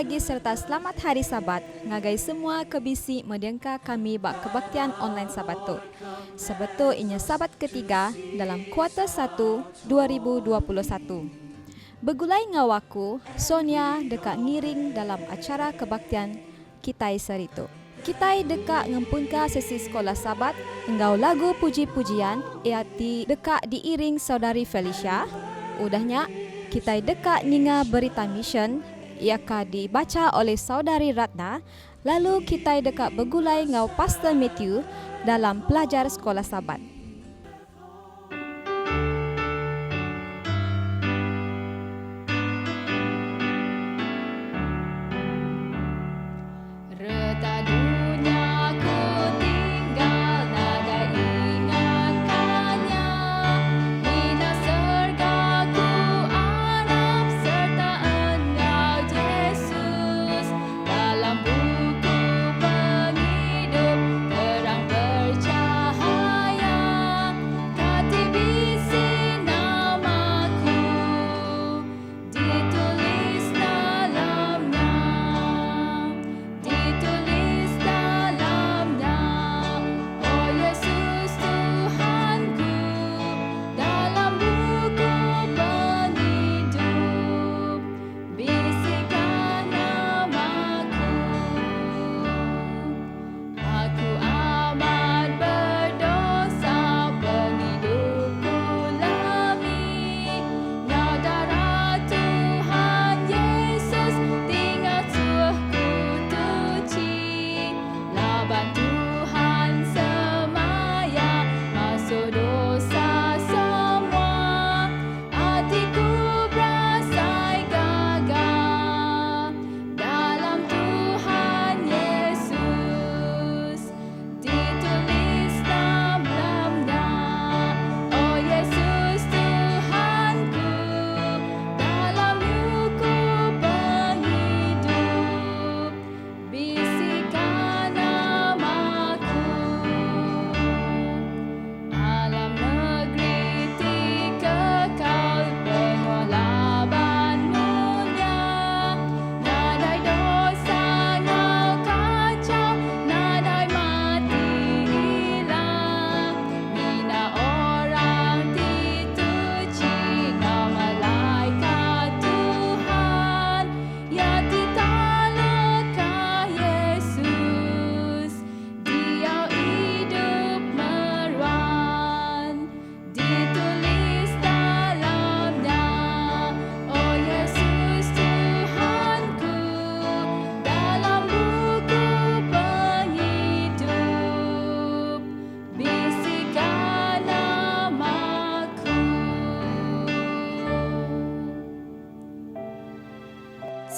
pagi serta selamat hari Sabat. Ngagai semua kebisi medengka kami bak kebaktian online Sabat tu. Sebetul inya Sabat ketiga dalam kuarter 1 2021. Begulai ngawaku, Sonia dekat ngiring dalam acara kebaktian Kitai Seritu. Kitai dekat ngempunka sesi sekolah Sabat, engau lagu puji-pujian, iati dekat diiring saudari Felicia. Udahnya, Kitai dekat ninga berita mission, iaka dibaca oleh saudari Ratna. Lalu Kitai dekat begulai ngau Pastor Matthew dalam pelajar sekolah Sabat.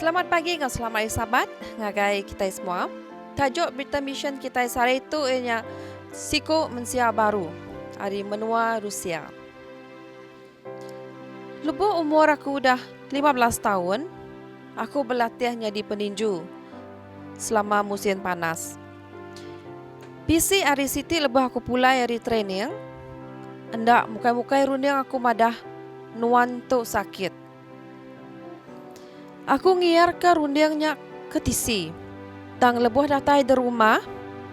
Selamat pagi dan selamat hari Sabat ngagai kita semua. Tajuk berita mission kita hari itu ialah Siku Mensia Baru dari menua Rusia. Lebuh umur aku dah 15 tahun, aku berlatih jadi peninju selama musim panas. Bisi hari Siti lebuh aku pulai hari training. Endak mukai-mukai runding aku madah nuan tu sakit. Aku ngiar ke rundingnya ke tisi. Tang lebuh datai di rumah,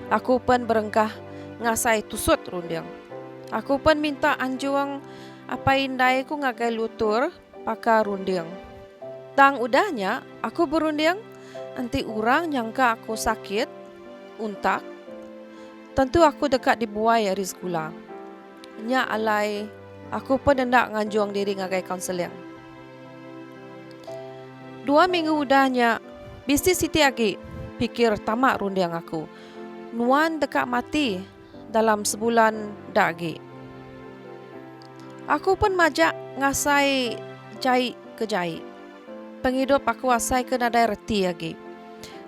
aku pun berengkah ngasai tusut runding. Aku pun minta anjuang apa indai ku ngagai lutur pakai runding. Tang udahnya, aku berunding, nanti orang nyangka aku sakit, untak. Tentu aku dekat dibuai dari sekolah. Nya alai, aku pun hendak nganjuang diri ngagai kaunseling. 2 minggu udahnya, bisnis Siti lagi pikir tamak runding aku. Nuan dekat mati dalam sebulan lagi. Aku pun majak ngasai jahit ke jahit. Penghidup aku asai ke nadai reti lagi.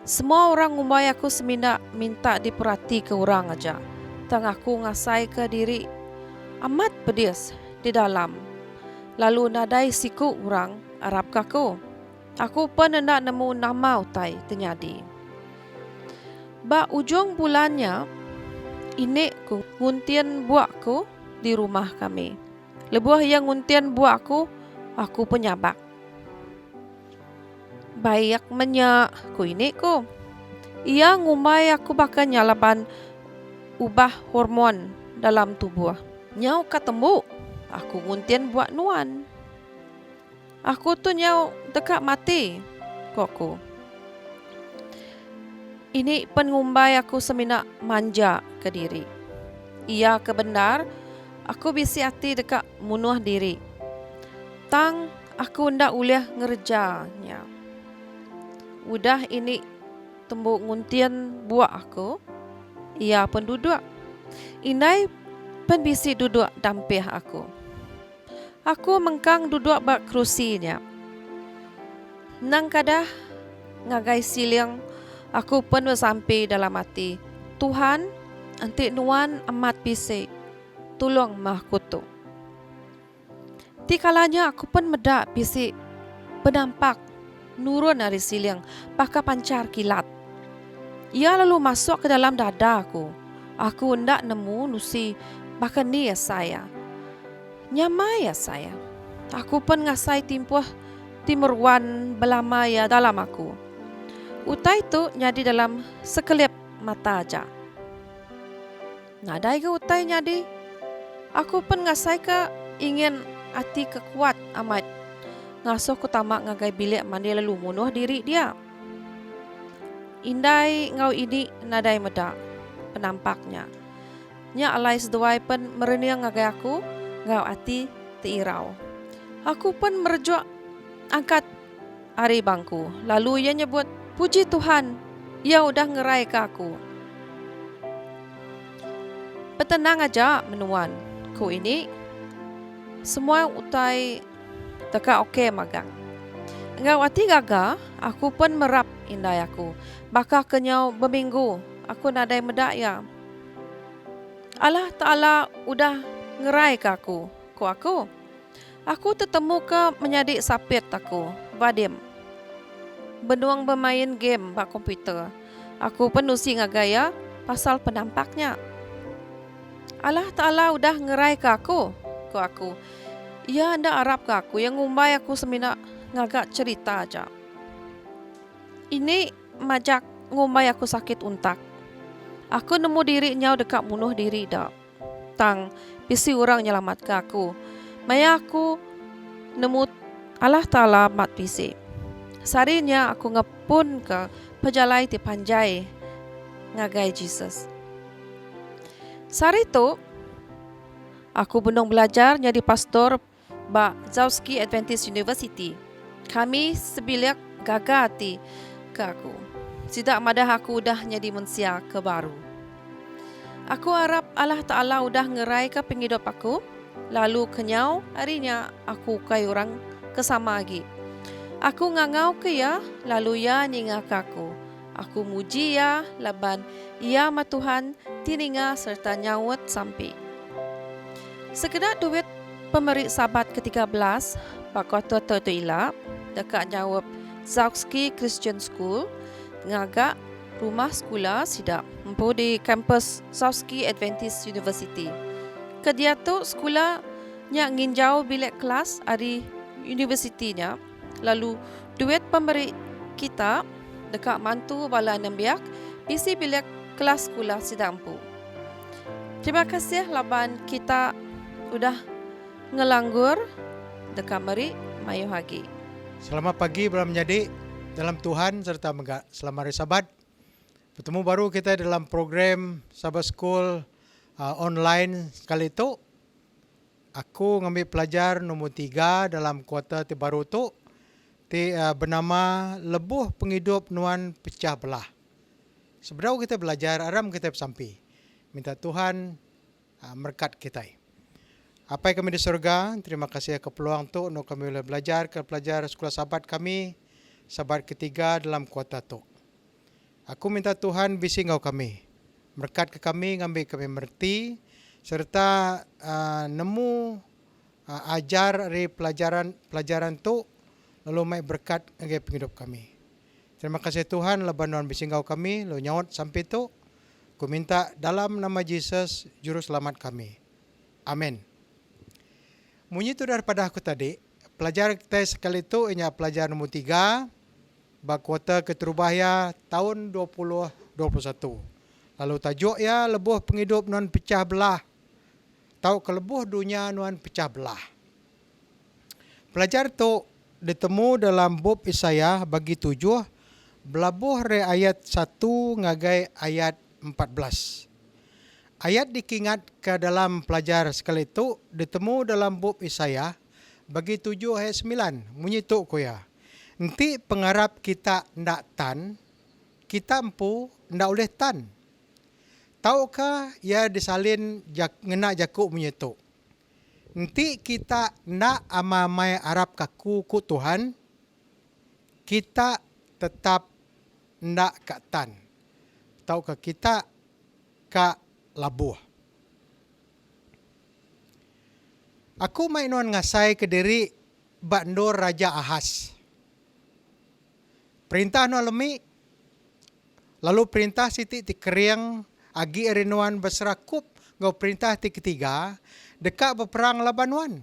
Semua orang umbai aku seminda minta diperhati ke orang aja. Tang aku ngasai ke diri amat pedis di dalam. Lalu nadai siku orang Arab kaku. Aku pun hendak nemu nama utai terjadi. Ba ujung bulannya, inek ku nguntian buakku di rumah kami. Lebuh yang nguntian buakku, aku penyabak. Bayak menya ku ini ku. Ia ngumbai aku bahkan nyalaban ubah hormon dalam tubuh. Nyau ketemu, aku nguntian buat nuan. Aku tu nyau dekat mati, kokku. Ini pengumbai aku semina manja ke diri. Ia kebenar, aku bisi hati dekat munuh diri. Tang aku ndak uleh ngerjanya. Udah ini tembuk nguntian buat aku. Ia pun duduk. Indai pun bisi duduk dampih aku. Aku mengkang duduk bak kerusinya. Nang kadah ngagai siling, aku pun bersampai dalam hati. Tuhan, antik nuan amat bisi. Tolong mah kutu. Ti kalanya aku pun medak bisi penampak nurun dari siling, pakai pancar kilat. Ia lalu masuk ke dalam dada aku. Aku hendak nemu nusi bahkan ni ya saya. Nyamai ya saya. Aku pun ngasai timpuh timerwan belama ya dalam aku. Utai itu nyadi dalam sekelip mata aja. Nadai ke utai nyadi. Aku pun ngasai ke ingin hati kekuat amat. Ngasuh ku tamak ngagai bilik mandi lalu munuh diri dia. Indai ngau ini nadai medak penampaknya. Nya alai seduai pun mereniang ngagai aku, ngau hati teirau. Aku pun merejuk angkat hari bangku. Lalu ia nyebut, puji Tuhan, ia udah ngerai ke aku. Petenang aja menuan, ku ini semua utai teka okey magang. Ngau hati gaga, aku pun merap indai aku. Baka kenyau berminggu, aku nadai medak ya. Allah Ta'ala udah ngerai ke aku. Aku tetemu ke menyadik sapit aku, Vadim. Benuang bermain game bak komputer. Aku penusi ngagaya pasal penampaknya. Allah Ta'ala udah ngerai ke aku. Ia anda harap ke aku yang ngumbai aku semina ngagak cerita aja. Ini majak ngumbai aku sakit untak. Aku nemu diri nyau dekat bunuh diri dak. Tang bisi orang nyelamat ke aku. Maya aku nemu Allah Ta'ala mat bisi. Sarinya aku ngepun ke pejalai ti panjai ngagai Jesus. Sari tu aku benung belajar jadi pastor ba Zauski Adventist University. Kami sebilik gagal hati ke aku. Sidak madah aku udah jadi manusia ke baru. Aku harap Allah Ta'ala udah ngerai ke penghidup aku. Lalu kenyau harinya aku kai orang kesama lagi. Aku ngangau ke ya, lalu ya ninga ke aku. Aku muji ya, laban ia ma Tuhan tininga serta nyawat sampai. Sekedar duit pemerik sabat ke-13 Pakota Totoila dekat jawab Zauski Christian School ngagak rumah sekolah sidak empu di kampus Zauski Adventist University. Kedia tu sekolah nya nginjau bilik kelas dari universitinya. Lalu duit pemerik kita dekat mantu bala nembiak isi bilik kelas sekolah sidak empu. Terima kasih laban kita udah ngelanggur dekat meri mayu hagi. Selamat pagi beram menjadi dalam Tuhan serta selamat hari Sabat. Bertemu baru kita dalam program Sabbath School online sekali itu. Aku ngambil pelajar nombor 3 dalam kuarter terbaru tu. Bernama Lebuh Penghidup Nuan Pecah Belah. Sebenarnya kita belajar, aram kita sampai. Minta Tuhan berkat kita. Apa yang kami di surga, terima kasih ke peluang tu untuk kami boleh belajar ke pelajar sekolah sahabat kami, sahabat ketiga dalam kuarter tu. Aku minta Tuhan bisi ngau kami, berkat ke kami, ngambil kami merti, serta nemu ajar dari pelajaran tu, lalu mai berkat ngai penghidup kami. Terima kasih Tuhan, leban Tuhan bisi ngau kami, lalu nyawat sampai tu, aku minta dalam nama Yesus, Juru Selamat kami. Amin. Munyi itu daripada aku tadi, pelajar kita sekali itu, ini pelajar nombor 3, kuota keterubahaya tahun 2021. Lalu tajuk ya lebuh penghidup nuan pecah belah. Tahu kelebuh dunia nuan pecah belah. Pelajar tu ditemu dalam bab Isaiah bagi 7 belabuh re ayat 1 ngagai ayat 14. Ayat dikingat ke dalam pelajar sekali itu ditemu dalam bab Isaiah bagi 7 ayat 9. Munyi tu ko ya. Nanti pengarap kita ndak tan, kita empu ndak oleh tan. Tahukah ya disalin ngena jakuk munyi tu. Nanti kita ndak amamai Arab kaku ku Tuhan, kita tetap ndak kak tan. Tahukah kita kak labuh. Aku mai nuan ngasai ke diri Bandor Raja Ahas. Perintah nuan lemi, lalu perintah siti ti keriang agi erinuan berserakup ngau perintah ti ketiga dekat berperang laban nuan.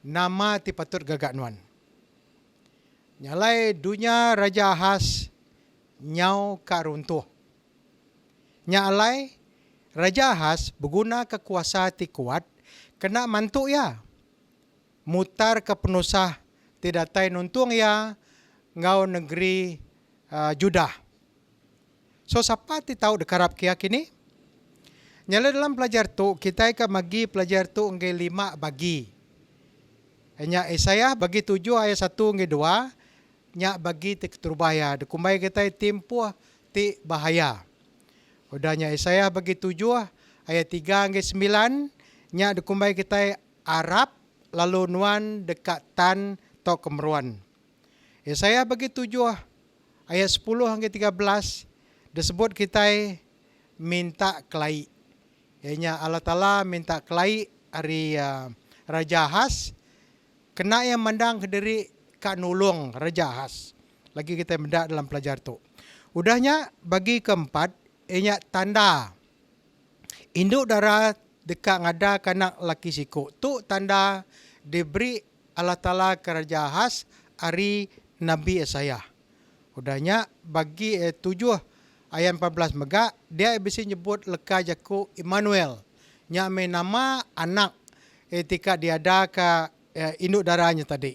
Nama ti patut gagak nuan. Nyalai dunia Raja Ahas nyau ka runtuh. Nyalai Raja Ahas berguna kekuasa ti kuat kena mantuk ya. Mutar ke penusah tidak tai nuntung ya ngau negeri Judah. So siapa ti tahu dekarap kia kini? Nyala dalam pelajar tu kita akan bagi pelajar tu engke 5 bagi. Hanya Isaiah bagi 7 ayat 1 engke 2 nya bagi ti keterbahaya. Dekumbai kita tempuh ti bahaya. Udahnya Isaiah bagi 7 ayat 3 engke 9 nya dekumbai kita Arab lalu nuan dekat tan to kemeruan. Isaiah bagi 7 ayat 10 hingga 13 disebut kita minta kelai. Ianya Allah Ta'ala minta kelai hari Raja Ahas kena yang mandang ke diri kak nulung Raja Ahas. Lagi kita mendak dalam pelajar tu. Udahnya bagi keempat ianya tanda induk darah dekat ngada kanak laki siku. Tu tanda diberi Allah Ta'ala ke Raja Ahas hari Nabi Isaiah. Udahnya bagi 7 ayat 14 mega dia bisa nyebut leka jaku Immanuel. Nya me nama anak etika dia ada ke induk darahnya tadi.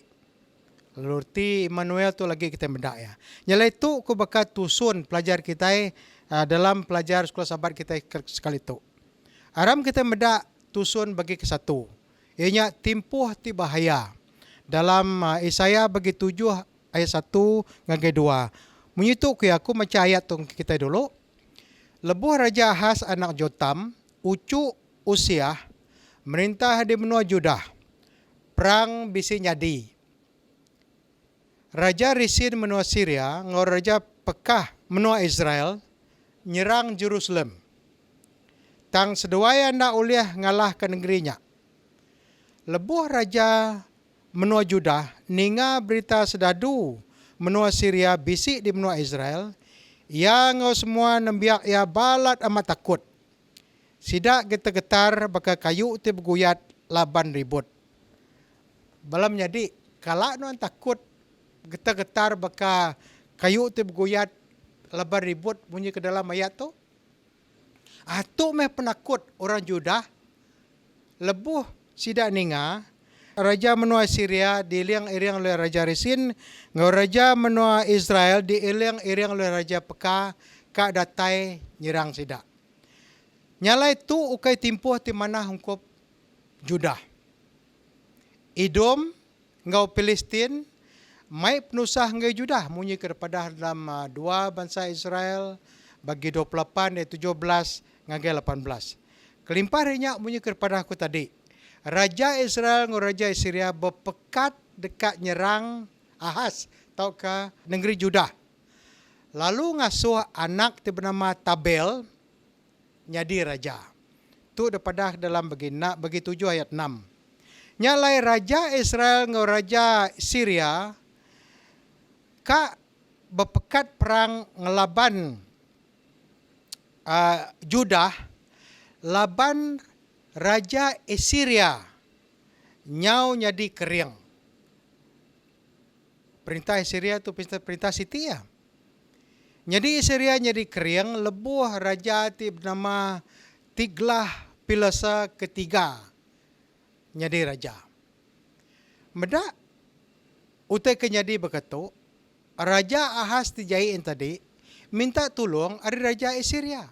Lalu ti Immanuel tu lagi kita mendak ya. Nyala itu ku bakal tusun pelajar kita dalam pelajar sekolah sahabat kita sekali tu. Aram kita mendak tusun bagi ke satu. Ianya timpuh ti bahaya. Dalam Isaiah bagi 7 ayat 1 ngagai 2. Menyitu ke aku macam ayat tu kita dulu. Lebuh Raja Ahas anak Jotam, ucu Usiah, merintah di benua Judah. Perang bisi nyadi. Raja Resin menua Syria, ngau Raja Pekah menua Israel, nyerang Jerusalem. Tang seduaya ndak uliah ngalah ke negerinya. Lebuh Raja menua Judah, ninga berita sedadu menua Syria bisik di menua Israel, ia ngau semua nembiak ia balat amat takut. Sidak getar-getar baka kayu ti beguyat laban ribut. Balam jadi kalak nuan takut getar-getar baka kayu ti beguyat laban ribut bunyi ke dalam ayat tu. Atu meh penakut orang Judah lebuh sidak ninga Raja menua Syria diilang-ilang oleh Raja Resin, ngau Raja menua Israel diilang-ilang oleh Raja Pekah kak datai nyerang sidak. Nyala itu ukai timpuh ti mana hungkup Judah. Idom ngau Palestin mai penusah ngai Judah munyi kepada dalam dua bangsa Israel bagi 28 dan 17 ngagai 18. Kelimpah renyak munyi kepada aku tadi. Raja Israel ngau Raja Syria berpekat dekat nyerang Ahas tau ke negeri Judah. Lalu ngasuh anak ti bernama Tabel nyadi raja. Tu daripada dalam bagi 7 ayat 6. Nyalai Raja Israel ngau Raja Syria ka berpekat perang ngelaban Judah laban Raja Assyria nyau nyadi kering. Perintah Syria tu perintah Siti ya. Jadi Syria jadi kering lebuh raja ti bernama Tiglah Pilesa ketiga. Jadi raja. Medak utai kenyadi berkata, Raja Ahaz ti jaiin tadi minta tolong ari raja Syria.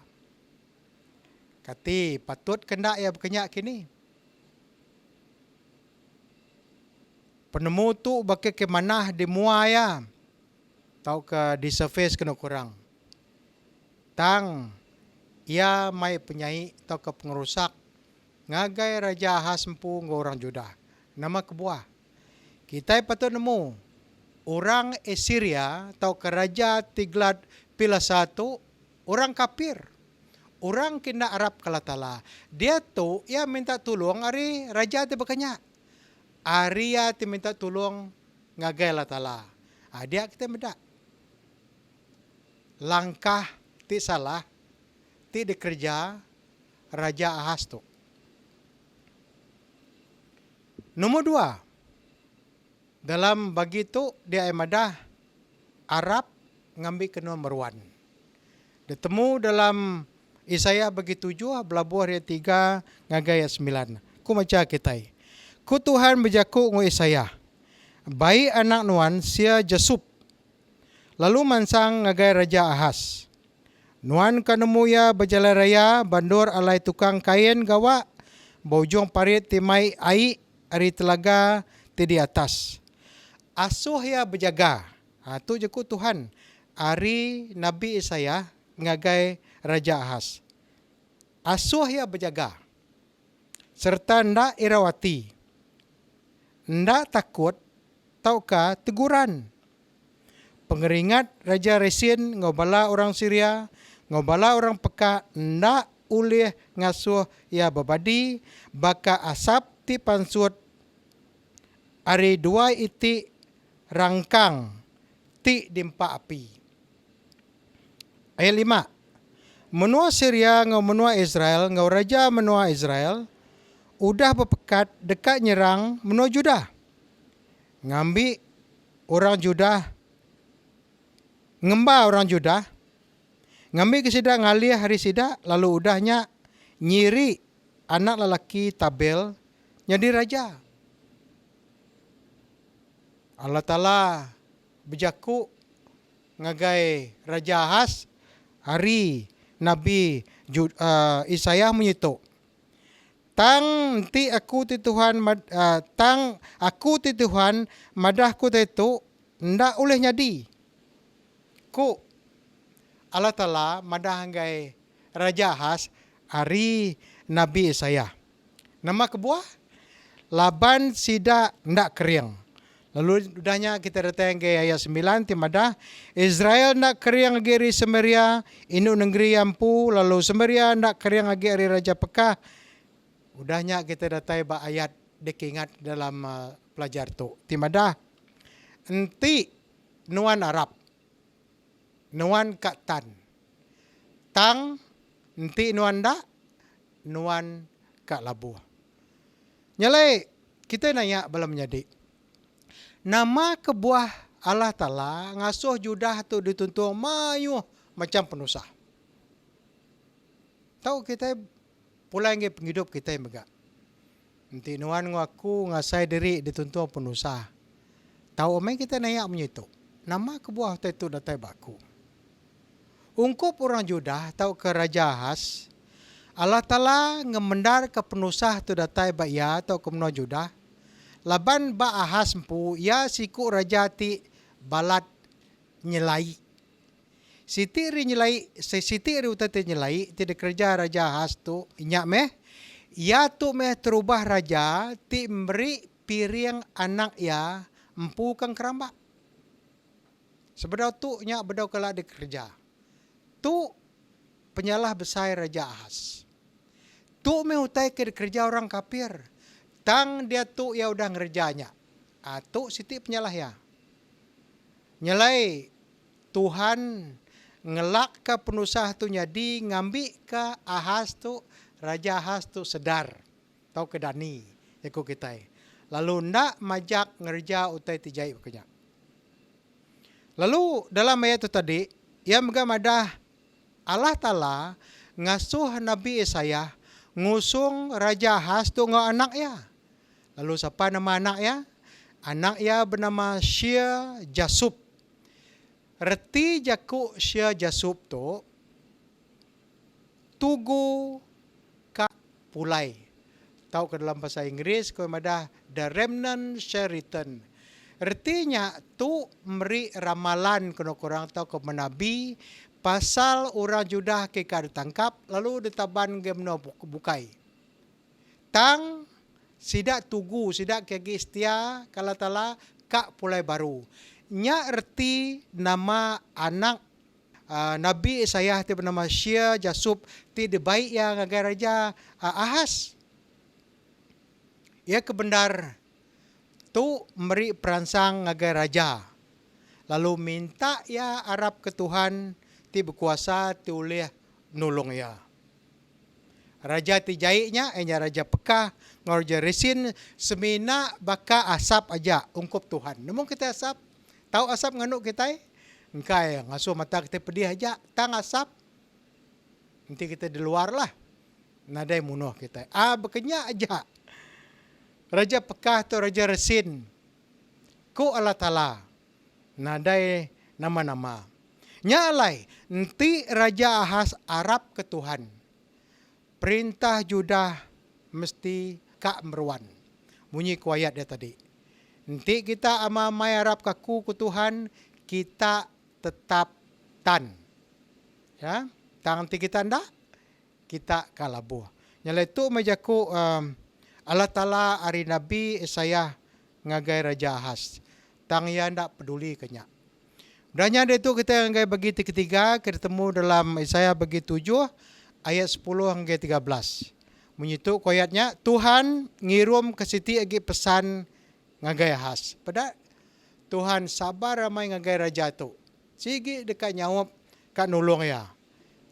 Kati patut kena ya berkenyak kini. Penemu tu bagi ke manah di muaya. Tahu ke di surface kena kurang. Tang ia mai penyai atau ke pengerusak. Ngagai Raja Ahaz empu orang Judah. Nama kebuah. Kita patut nemu orang Assyria atau ke Raja Tiglat Pilesa tu orang kafir. Orang kena Arab kalatala. Dia tu ia minta tolong ari raja tu berkenyak. Arya ti minta tolong ngagai latala. Dia kita medak. Langkah ti salah ti dikerja Raja Ahaz tu. Nomor 2. Dalam bagi tu dia madah Arab ngambil kena meruan. Ditemu dalam Isaya bagi 7 belabuh ayat 3 ngagai ayat 9. Ku macam kita. Ku Tuhan berjaku ngu Isaya. Baik anak nuan sia Jesup. Lalu mansang ngagai Raja Ahaz. Nuan kanemu ya berjalan raya bandor alai tukang kain gawa. Bojong parit timai ai ari telaga ti di atas. Asuh ya berjaga. Tu je ku Tuhan. Ari Nabi Isaya ngagai Raja Ahaz. Asuh ya berjaga. Serta ndak irawati. Ndak takut tauka teguran. Pengeringat Raja Resin ngobala orang Syria, ngobala orang peka ndak ulih ngasuh ya babadi, baka asap ti pansut ari dua iti rangkang ti dimpa api. Ayat 5. Menua Syria ngau menua Israel, ngau raja menua Israel, udah berpekat dekat nyerang menua Judah. Ngambil orang Judah, ngembah orang Judah, ngambil ke sida ngalih hari sida, lalu udahnya nyiri anak lelaki Tabel jadi raja. Allah Ta'ala berjaku ngagai Raja Ahaz hari Nabi Isaiah menyitu. Tang ti aku ti Tuhan tang aku ti Tuhan madahku itu ndak oleh nyadi. Ku Allah Ta'ala madah ngagai Raja Ahaz hari Nabi Isaiah. Nama kebuah Laban sida ndak kering. Lalu udahnya kita datang ke ayat 9 timadah Israel ndak kering ageri Samaria inu negeri ampu lalu Samaria ndak kering ageri raja Pekah. Udahnya kita datang ba ayat dikingat dalam pelajar tu. Timadah enti nuan Arab. Nuan Katan. Tang enti nuan ndak nuan Kak Labuh. Nyalai kita nanya belum jadi. Nama kebuah Allah Ta'ala ngasuh Judah tu dituntun mayu macam penusah. Tahu kita pulang ke penghidup kita yang megak. Nanti nuan ngaku ngasai diri dituntun penusah. Tahu omeng kita nanya menyitu. Nama kebuah itu datai baku. Ungkup orang Judah tahu ke Raja Ahaz. Allah Ta'ala ngemendar ke penusah tu datai baya atau ke menua Judah. Laban ba Ahaz empu ya siku raja ti balat nyelai. Siti ri nyelai, siti ri utate nyelai ti kerja Raja Ahaz tu inyak meh. Ya tu meh terubah raja ti memberi piring anak ya empu kang keramba. Sebedau tu nyak bedau kala dikerja. Tu penyalah besar Raja Ahaz. Tu meh utai ke kerja orang kafir. Tang dia tu ya udah ngerjanya. Tu siti penyalah ya. Nyalai Tuhan ngelak ke penusah tu nyadi ngambil ke Ahaz tu Raja Ahaz tu sedar. Tahu ke Dani. Yaku kita. Lalu ndak majak ngerja utai tijai berkenyak. Lalu dalam ayat itu tadi, ia megamadah Allah Ta'ala ngasuh Nabi Yesaya ngusung Raja Ahaz tu nga anak ya. Lalu siapa nama anak ya? Anak ya bernama Syia Jasub. Reti jaku Syia Jasub tu tugu ka pulai. Tahu ke dalam bahasa Inggris ko madah the remnant shall return. Artinya tu meri ramalan kena korang tahu ke menabi pasal orang Judah ke ditangkap lalu ditaban gemno bukai. Tang sidak tugu sidak kegi setia kala tala kak pulai baru. Nya erti nama anak Nabi Yesaya ti bernama Syia Jasub ti debaik yang agar raja Ahaz. Ia kebenar tu meri peransang agar raja. Lalu minta ya Arab ke Tuhan ti berkuasa ti oleh nolong ya. Raja ti jaiknya enya raja Pekah ngorja Resin semina baka asap aja ungkup Tuhan. Namun kita asap tahu asap nganuk kita engkai ngasuh mata kita pedih aja tang asap. Nanti kita di luar lah. Nadai munuh kita. Bekenya aja. Raja Pekah tu Raja Resin. Ku Allah Ta'ala. Nadai nama-nama. Nyalai. Nanti Raja Ahaz Arab ke Tuhan. Perintah Judah mesti kak meruan. Bunyi kuayat dia tadi. Nanti kita amai Arab kaku ke Tuhan. Kita tetap tan. Ya. Tangan kita ndak. Kita kalabuh. Nyalai tu majaku Allah Ta'ala ari Nabi Yesaya ngagai Raja Ahaz. Tang ia ndak peduli kenya. Udahnya dia tu kita ngagai bagi ketiga ketemu dalam Yesaya bagi 7 ayat 10 hingga 13. Menyitu koyatnya Tuhan ngirum ke siti agi pesan ngagai Ahaz. Pada Tuhan sabar ramai ngagai raja tu. Sigi dekat nyawap kak nolong ya.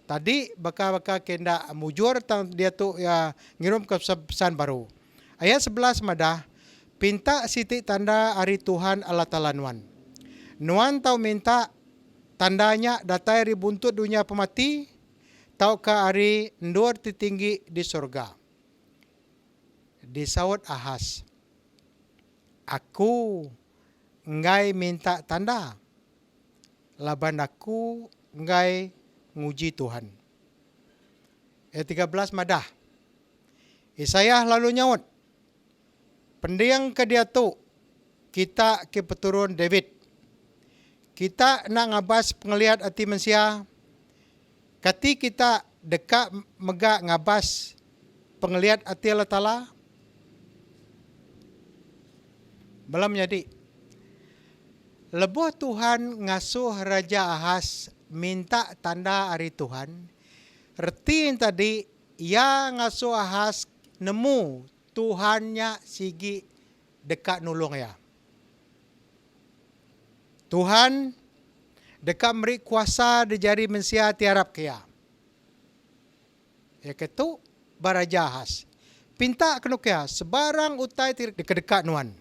Tadi baka kenda mujur tang dia tu ya ngirum ke pesan baru. Ayat 11 madah, pinta siti tanda hari Tuhan Allah Ta'ala nuan. Nuan tahu minta tandanya datai hari buntut dunia pemati, tahu ke hari ndur tinggi di surga. Disawat Ahaz, aku ngai minta tanda, laban aku ngai nguji Tuhan. Ayat 13 madah, Yesaya lalu nyawat, pendiang ke dia tu, kita ke peturun David. Kita nak ngabas pengeliat hati manusia. Kati kita dekat megak ngabas pengeliat hati Allah Ta'ala. Belum jadi. Lebuh Tuhan ngasuh Raja Ahaz minta tanda hari Tuhan. Reti tadi, ia ngasuh Ahaz nemu Tuhannya sigi dekat nolong ya. Tuhan dekat meri kuasa di jari mensia tiarap kia. Ya ketu baraja Ahaz. Pinta kenu kia sebarang utai dekat-dekat nuan.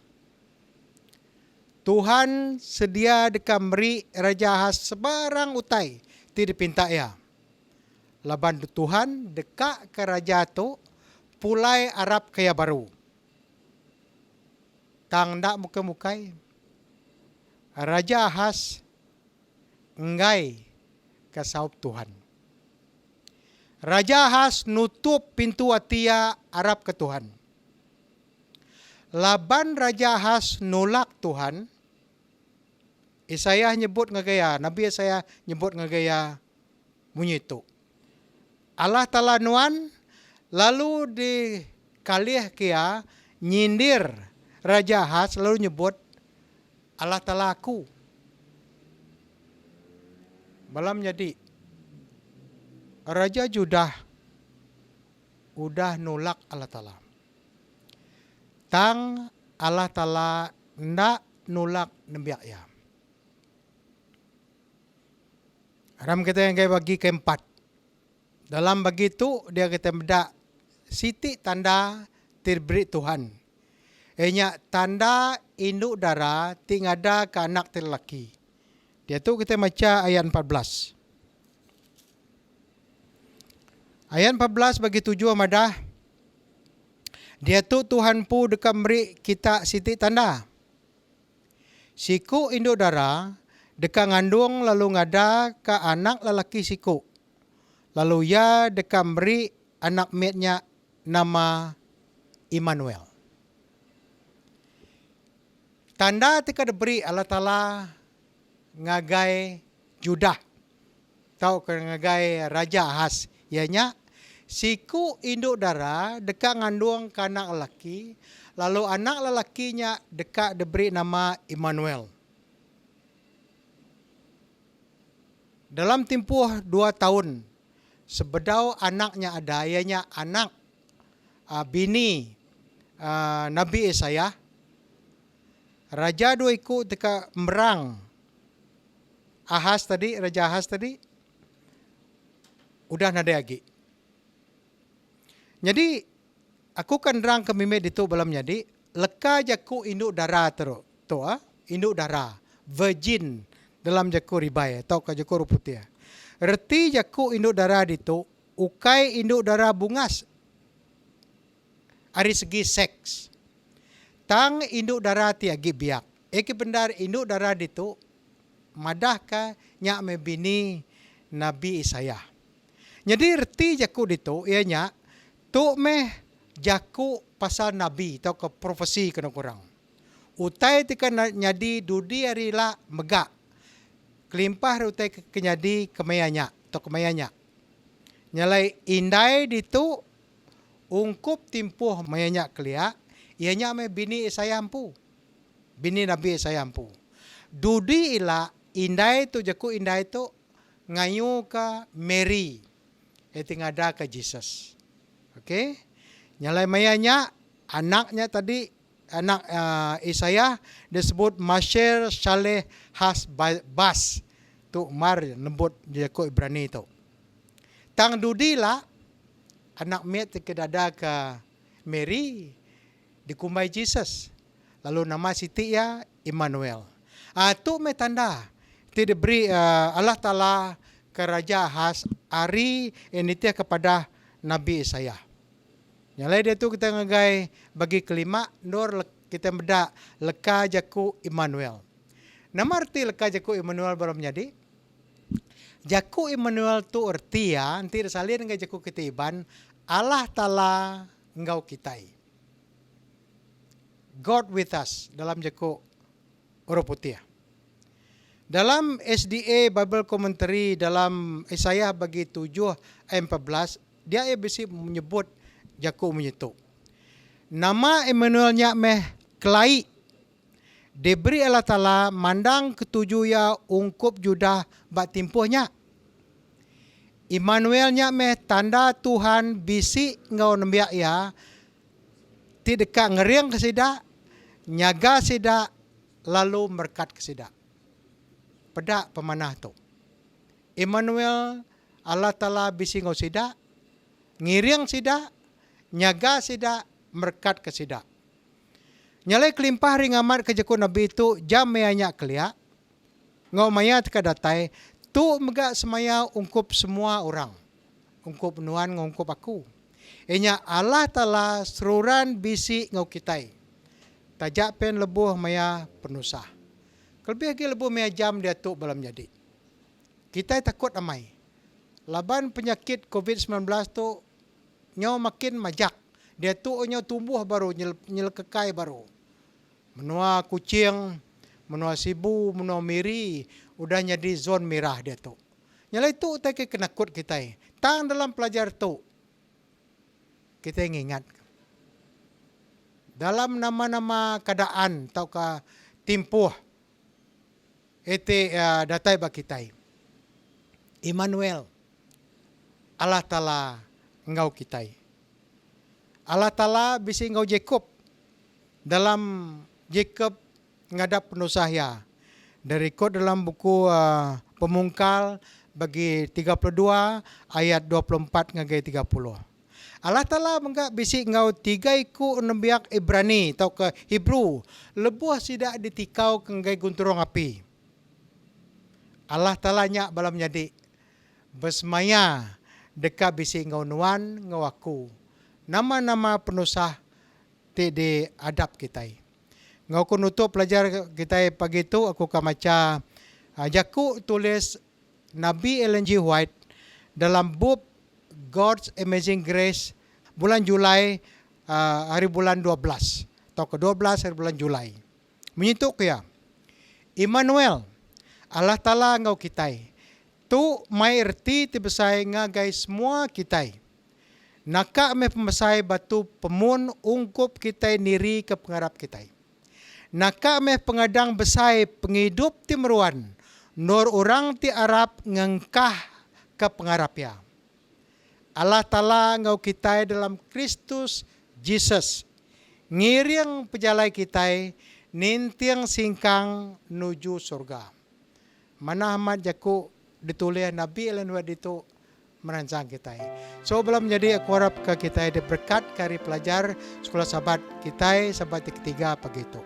Tuhan sedia dekat meri Raja Ahaz sebarang utai ti dipinta ya. Laban Tuhan dekat ke raja tu pulai Arab kaya baru. Tang ndak muka-mukai. Raja Ahaz engai kasaup Tuhan. Raja Ahaz nutup pintu atia Arab ke Tuhan. Laban Raja Ahaz nolak Tuhan. Yesaya nyebut ngagaya, Nabi Yesaya nyebut ngagaya bunyi itu. Allah Ta'ala nuan lalu dikalih kia nyindir Raja Ahaz lalu nyebut Allah Ta'ala aku. Malam jadi Raja Judah udah nolak Allah Ta'ala. Tang Allah Ta'ala ndak nolak nembiak ya. Ram kita yang bagi keempat. Dalam begitu dia kata mendak siti tanda terberi Tuhan. Enya tanda induk darah tingada ke anak terlaki. Dia tu kita baca ayat 14. Ayat 14 bagi tujuh madah. Dia tu Tuhan pu dekat beri kita siti tanda. Siku induk dara dekat ngandung lalu ngada ke anak lelaki siku. Lalu ya dekat beri anak metnya nama Immanuel. Tanda tika diberi Allah Ta'ala ngagai Judah. Tahu ke ngagai Raja Ahaz. Ianya siku induk dara dekat ngandung ke anak lelaki. Lalu anak lelakinya dekat diberi nama Immanuel. Dalam tempoh 2 tahun, sebedau anaknya ada, ianya anak bini Nabi Yesaya. Raja dua ikut dekat merang Raja Ahaz tadi, udah nada lagi. Jadi, aku kan rang ke mimet itu balam jadi, leka jaku induk darah teruk. Induk darah, virgin dalam jaku ribai, atau ke jaku ruputia. Reti jaku induk darah itu, ukai induk darah bungas. Dari segi seks. Tang induk darah tiagi biak. Eki benar induk darah itu madah ka nyak mebini Nabi Yesaya. Jadi reti jaku itu ianya tu meh jaku pasal nabi atau ke profesi kena kurang. Utai tika nyadi dudi arila megak. Kelimpah utai kenyadi kemayanya atau kemayanya. Nyalai indai ditu ungkup timpuh mayanya kelia. Ianya me bini Yesaya ampu. Bini Nabi Yesaya ampu. Dudi ila indai tu jaku indai tu ngayu ka Mary. Eti ngada ka Jesus. Okay? Nyalai mayanya anaknya tadi anak Yesaya disebut Masher Shaleh Has Bas. Tu mar lembut jaku Ibrani tu. Tang dudi la anak met kedada ka Mary dikumbai Jesus. Lalu nama siti ya Immanuel. Tu me tanda. Ti diberi Allah Ta'ala ke Raja Ahaz ari initia kepada Nabi Yesaya. Nyalai dia tu kita ngagai bagi kelima nur kita beda leka jaku Immanuel. Nama arti leka jaku Immanuel baru menjadi jaku Immanuel tu arti ya nanti salin ngagai jaku kita iban Allah Ta'ala engkau kitai. God with us dalam jaku huruf putih. Dalam SDA Bible Commentary dalam Yesaya bagi 7 ayat 14, dia bisi menyebut jaku menyetu. Nama Immanuelnya meh kelai. Diberi Allah Ta'ala mandang ketujuh ya ungkup Judah bak timpuhnya. Immanuelnya meh tanda Tuhan bisi ngau nembiak ya. Ti dekat ngeriang kesida, nyaga sida, lalu merkat kesida. Pedak pemanah tu. Immanuel Allah Ta'ala bisi ngau sida, ngiriang sida, nyaga sida, merkat kesida. Nyalai kelimpah ringamat ke jaku Nabi itu jam mayanya kelia, ngau maya teka datai, tu megak semaya ungkup semua orang. Ungkup nuan ngungkup aku. Inya Allah Ta'ala seruran bisi ngau kitai. Tajak pen lebuh maya penusah. Kelebih lagi lebuh maya jam dia tu balam jadi. Kita takut amai. Laban penyakit COVID-19 tu nyau makin majak. Dia tu nyau tumbuh baru, nyelkekai baru. Menua kucing, menua sibu, menua miri, udah jadi zon merah dia tu. Nyalai tu tak kenakut kita. Tang dalam pelajar tu kita ingat. Dalam nama-nama keadaan atau ke timpuh itu datai bagi kita. Immanuel, Allah Ta'ala engkau kita. Allah Ta'ala bisi engkau Jacob. Dalam Jacob ngadap penusahya. Dari kod dalam buku Pemungkal bagi 32 ayat 24 ngagai 30. Allah Ta'ala menggak bisi engkau 3 iku nembiak Ibrani atau ke Hebrew. Lebuh sidak ditikau ke ngai gunturong api. Allah talanya balam jadi besmaya deka bisi ngau nuan ngau aku. Nama-nama penusah ti di adab kita. Ngau ku nutup pelajar kita pagi itu aku kamaca jaku tulis Nabi Ellen G. White dalam book God's Amazing Grace bulan Julai hari bulan 12 atau ke-12 hari bulan Julai. Menyentuh ya. Immanuel, Allah Ta'ala ngau kitai. Tu may erti ti besay nga guys semua kitai. Naka may pemasay batu pemun ungkup kitai niri ke pengarap kitai. Naka may pengadang besay pengidup ti meruan. Nor orang ti Arab ngengkah ke pengarap ya. Allah Ta'ala ngau kitai dalam Kristus Jesus. Ngiriang pejalai kitai nintiang singkang nuju surga. Mana amat jaku ditulis Nabi Ellen White itu merancang kita. So belum menjadi aku harap ke kita berkat kari pelajar sekolah sahabat kita sahabat ketiga pagi itu.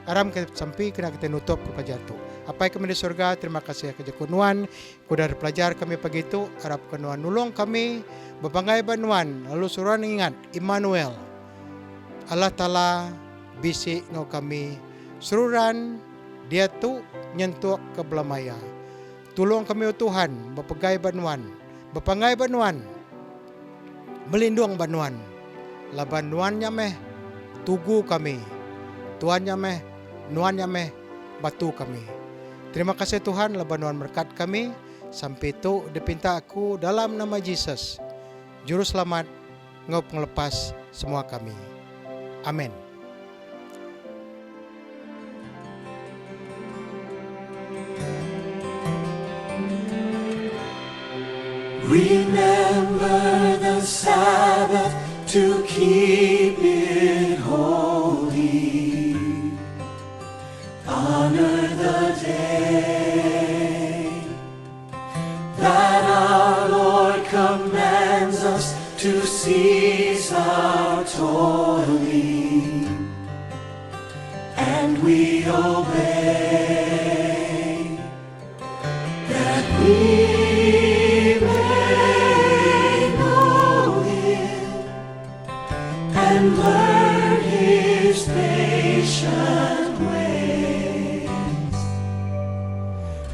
Aram sampai kena kita nutup ke pelajar itu. Apa yang kami di surga, terima kasih ke Nuan. Kudar pelajar kami pagi itu, harap ke Nuan nulung kami, bebangai banuan, lalu suruhan ingat, Immanuel. Allah Ta'ala bisi ngau kami, suruhan dia tu nyentuh ke belamaya. Tulung kami o Tuhan, bapagai banuan, bapangai banuan, melindung banuan. Labanuannya meh, tugu kami. Tuannya meh, nuannya meh, batu kami. Terima kasih Tuhan, labanuan berkat kami. Sampai itu dipinta aku dalam nama Yesus, Juru Selamat, ngau penglepas semua kami. Amin. Remember the Sabbath to keep it holy. Honor the day that our Lord commands us to cease our toiling, and we obey, that we and learn His patient ways,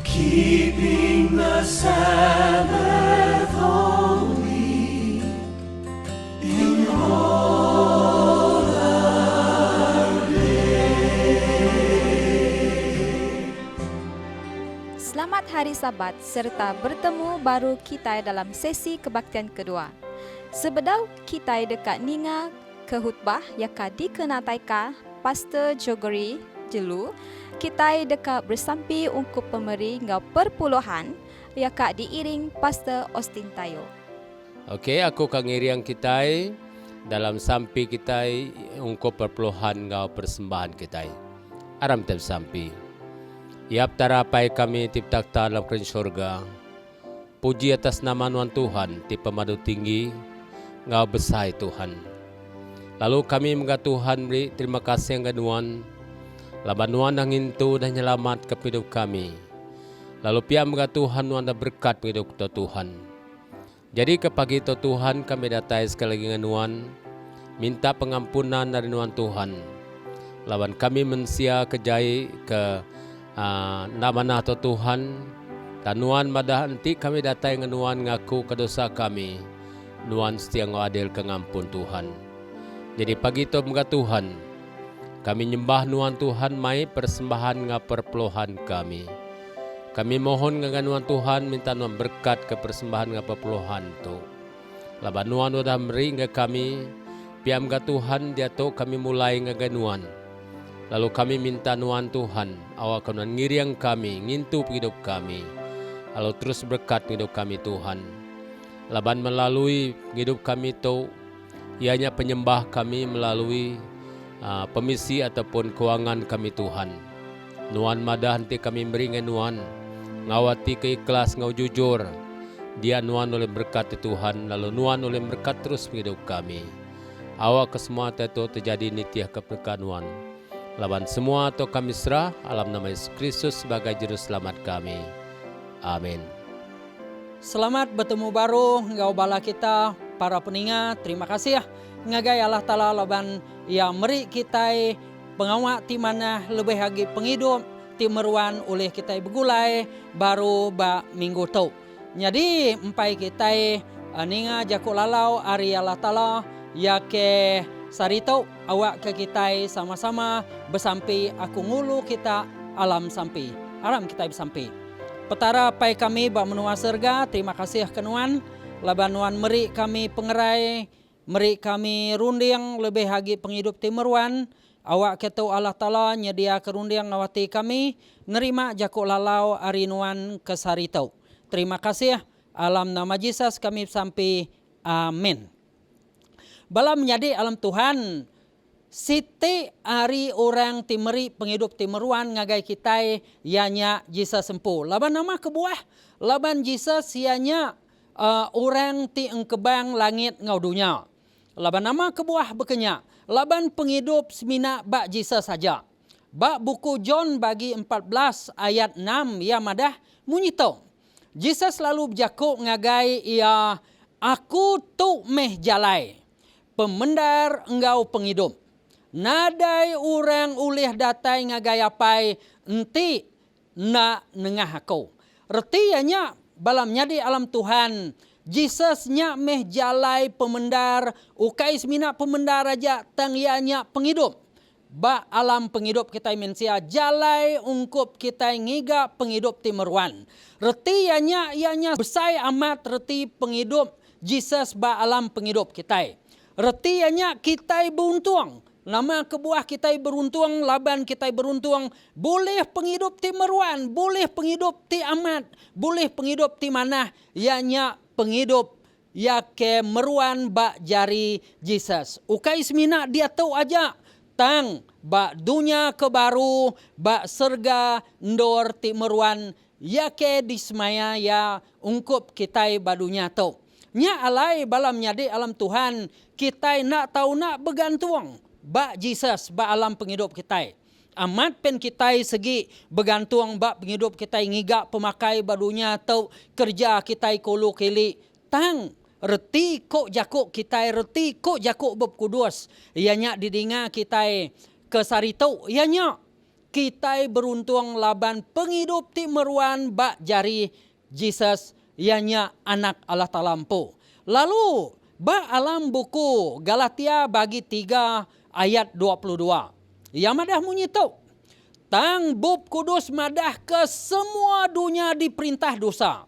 keeping the Sabbath holy in all our days. Selamat Hari Sabat serta bertemu baru kita dalam sesi kebaktian kedua. Sebedau kita dekat ninga ke khutbah yaka dikenataika Pastor Jogeri Jelu, kita dekat bersampi ungkup pemeri ngau perpuluhan yaka diiring Pastor Austin Tayo. Okey, aku kang iriang kita dalam sampi kita ungkup perpuluhan ngau persembahan kita. Aram tem sampi. Iap tarapai kami tiptak dalam kerajaan surga. Puji atas nama Nuan Tuhan, ti pemadu tinggi, ngau besar Tuhan. Lalu kami mengat Tuhan beri terima kasih yang ganuan. Laban Nuan yang intu dan nyelamat ke hidup kami. Lalu pihak mengat Tuhan Nuan dan berkat hidup kita Tuhan. Jadi ke pagi itu Tuhan kami datai sekali lagi dengan Nuan. Minta pengampunan dari Nuan Tuhan. Laban kami mensia kejai ke nama to Tuhan. Dan Nuan madah nanti kami datai dengan Nuan ngaku ke dosa kami. Nuan setia adil ke ngampun Tuhan. Jadi pagi itu mengat Tuhan, kami nyembah Nuan Tuhan mai persembahan nga perpuluhan kami. Kami mohon nga Nuan Tuhan minta Nuan berkat ke persembahan nga perpuluhan tu. Laban Nuan udah meri nga kami, piam nga Tuhan dia tu kami mulai nga Nuan. Lalu kami minta Nuan Tuhan, awak Nuan ngiriang kami, ngintu hidup kami. Lalu terus berkat hidup kami Tuhan. Laban melalui hidup kami tu, ianya penyembah kami melalui pemisi ataupun keuangan kami Tuhan. Nuan madah nanti kami beringan Nuan, ngawati keikhlas ngau jujur. Dia Nuan oleh berkat Tuhan, lalu Nuan oleh berkat terus hidup kami. Awak ke semua itu terjadi nitiah keberkahan Nuan. Laban semua atau kami serah alam nama Yesus Kristus sebagai juru selamat kami. Amin. Selamat bertemu baru ngau bala kita para peningat. Terima kasih ya ngagai Allah Ta'ala laban yang meri kita pengawak ti mana lebih lagi penghidup ti meruan oleh kita begulai baru ba minggu tu. Jadi empai kita ninga jaku lalau ari Allah Ta'ala ya ke sarito awak ke kita sama-sama bersampai aku ngulu kita alam sampai. Alam kita bersampai. Petara pai kami ba menua serga, terima kasih kenuan. Labanuan meri kami pengerai, meri kami runding lebih lagi penghidup timeruan. Awak ketau Allah Ta'ala nyedia kerunding ngawati kami, nerima jakuk lalau arinuan kesaritau. Terima kasih, alam nama Yesus kami sampai, amin. Balam menjadi alam Tuhan, siti ari orang timeri penghidup timeruan ngagai kita ianya Yesus sempu. Laban nama kebuah, laban Yesus ianya orang ti engkebang langit ngau dunia. Laban nama kebuah bekenya, laban penghidup semina bak Yesus saja. Bak buku John bagi 14 ayat 6 ia madah munyito. Yesus selalu berjakuk ngagai ia aku tu meh jalai. Pemendar engkau penghidup. Nadai orang ulih datai ngagayapai enti na nengah aku. Retianya balam nyadi alam Tuhan. Jesusnya meh jalai pemendar. Ukai semina pemendar aja tangianya penghidup. Ba alam penghidup kita mensia jalai ungkup kita ngiga penghidup timeruan. Retianya ianya besai amat reti penghidup Jesus ba alam penghidup kita. Retianya kita beruntung. Nama kebuah kita beruntung, laban kita beruntung. Boleh penghidup ti meruan, boleh penghidup ti amat, boleh penghidup ti manah. Ianya penghidup ya ke meruan bak jari Jesus. Ukai semina dia tahu aja. Tang bak dunia kebaru, bak serga ndor ti meruan. Ya ke dismaya ya ungkup kita badunya tahu. Nya alai balam nyadi alam Tuhan. Kita nak tahu nak bergantung. Bak Jesus, bak alam penghidup kita. Amat pen kita segi bergantung bak penghidup kita ngigak pemakai badunya atau kerja kita kolo keli. Tang reti kok jakuk kita, reti kok jakuk bab kudus. Ianya didinga kita kesarito. Ianya kita beruntung laban penghidup ti meruan bak jari Jesus. Ianya anak Allah Talampu. Lalu bak alam buku Galatia bagi 3 ayat 22. Yang madah munyito. Tang bub kudus madah ke semua dunia diperintah dosa.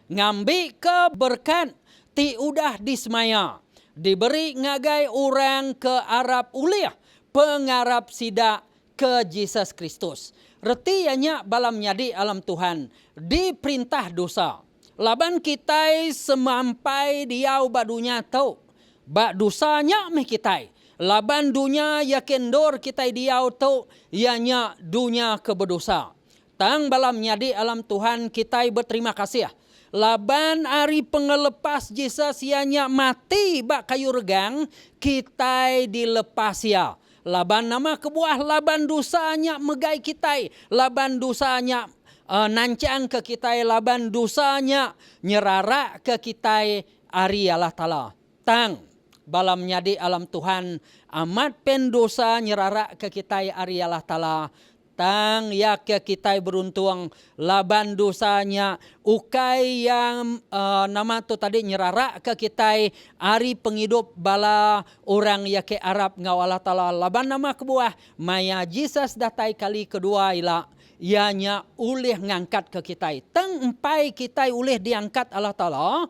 Ngambil ke berkat ti udah dismaya. Diberi ngagai orang ke Arab uliah. Pengarap sida ke Yesus Kristus. Retianya balam nyadi alam Tuhan. Diperintah dosa. Laban kita semampai diau badunya tau. Bak dosanya meh kita. Laban dunia ya kendor kita diau tau. Ianya dunia keberdosa. Tang balam nyadi alam Tuhan kita berterima kasih. Laban ari pengelepas Yesus ianya mati bak kayu regang. Kita dilepas ya. Laban nama kebuah laban dosanya megai kita. Laban dosanya nancang ke kita, laban dosanya nyerarak ke kita ari Allah Ta'ala. Tang balam nyadi alam Tuhan amat pen dosa nyerarak ke kita ari Allah Ta'ala. Tang ya ke kita beruntung laban dosanya ukai yang nama tu tadi nyerarak ke kita ari penghidup bala orang ya ke Arab ngau Allah Ta'ala. Laban nama kebuah maya Jesus datai kali kedua ila ianya ulih ngangkat ke kita. Tang empai kita ulih diangkat Allah Ta'ala.